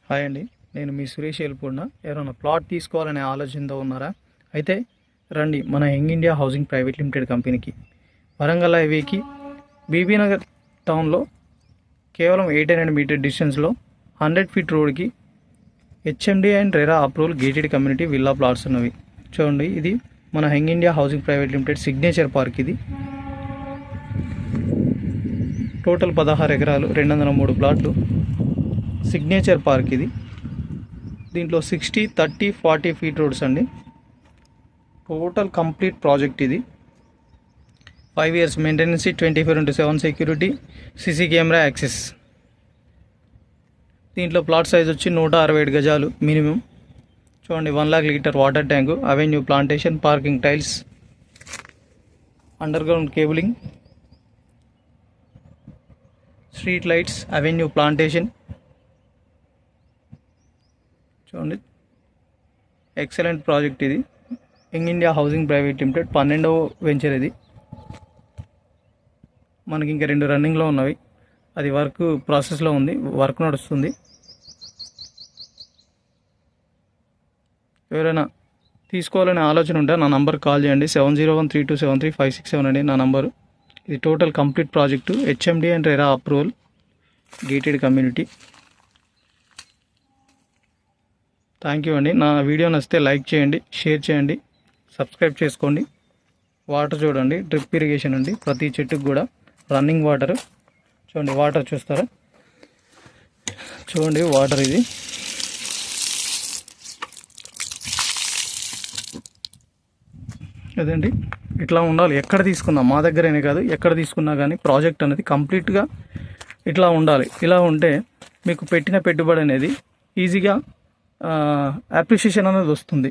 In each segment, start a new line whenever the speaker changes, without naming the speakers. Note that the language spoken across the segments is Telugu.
హాయ్ అండి, నేను మీ సురేష్ ఎల్పూర్ణ. ఎవరైనా ప్లాట్ తీసుకోవాలనే ఆలోచనతో ఉన్నారా? అయితే రండి మన young India housing private limited కంపెనీకి. వరంగల్ హైవేకి బీబీ నగర్ టౌన్లో కేవలం 800 మీటర్ డిస్టెన్స్లో 100 ఫీట్ రోడ్కి HMD and RERA approval gated community villa plots ఉన్నవి. చూడండి, ఇది మన young India housing private limited signature park. ఇది టోటల్ 16 ఎకరాలు, 203 ప్లాట్లు సిగ్నేచర్ పార్క్. ఇది దీంట్లో 60, 30, 40 ఫీట్ రోడ్స్ అండి. టోటల్ కంప్లీట్ ప్రాజెక్ట్ ఇది. 5 years maintenance, 24/7 security, CC camera access. దీంట్లో ప్లాట్ సైజ్ వచ్చి 167 గజాలు మినిమం. చూడండి, 1 lakh litre water tank, avenue plantation, parking tiles, underground cabling, street lights, avenue plantation. చూడండి, ఎక్సలెంట్ ప్రాజెక్ట్ ఇది. Young India housing private limited 12వ వెంచర్ ఇది. మనకి ఇంకా 2 రన్నింగ్లో ఉన్నవి. అది వర్క్ ప్రాసెస్లో ఉంది, వర్క్ నడుస్తుంది. ఎవరైనా తీసుకోవాలనే ఆలోచన ఉంటే నా నంబర్ కాల్ చేయండి. 7013273567 అండి నా నంబరు. ఇది total complete project, HMD and RERA approval gated community. Thank you అండి. నా వీడియో నచ్చితే లైక్ చేయండి, షేర్ చేయండి, సబ్స్క్రైబ్ చేసుకోండి. వాటర్ చూడండి, డ్రిప్ ఇరిగేషన్ అండి, ప్రతి చెట్టుకు కూడా రన్నింగ్ వాటర్. చూడండి, వాటర్ చూస్తారా? చూడండి వాటర్ ఇది. అదండి, ఇట్లా ఉండాలి. ఎక్కడ తీసుకున్నా, మా దగ్గరనే కాదు, ఎక్కడ తీసుకున్నా కానీ ప్రాజెక్ట్ అనేది కంప్లీట్గా ఇట్లా ఉండాలి. ఇలా ఉంటే మీకు పెట్టిన పెట్టుబడి అనేది ఈజీగా అప్రిషియేషన్ అనేది వస్తుంది.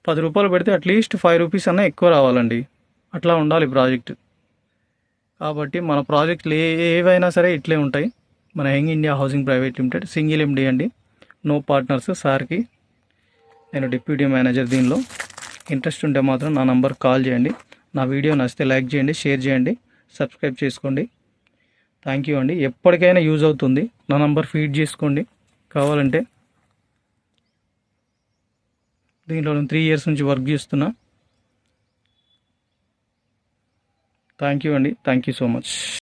10 రూపాయలు పెడితే అట్లీస్ట్ 5 రూపీస్ అన్నా ఎక్కువ రావాలండి. అట్లా ఉండాలి ప్రాజెక్ట్. కాబట్టి మన ప్రాజెక్టులు ఏవైనా సరే ఇట్లే ఉంటాయి. మన young India housing private limited single MD అండి, నో పార్ట్నర్స్. సార్కి నేను డిప్యూటీ మేనేజర్. దీనిలో ఇంట్రెస్ట్ ఉంటే మాత్రం నా నంబర్ కాల్ చేయండి. నా వీడియో నచ్చితే లైక్ చేయండి, షేర్ చేయండి, సబ్స్క్రైబ్ చేసుకోండి. థ్యాంక్ యూ అండి. ఎప్పటికైనా యూజ్ అవుతుంది. నా నంబర్ ఫీడ్ చేసుకోండి కావాలంటే. దీంట్లో నేను 3 years నుంచి వర్క్ చేస్తున్నా. థ్యాంక్ యూ అండి. Thank you so much.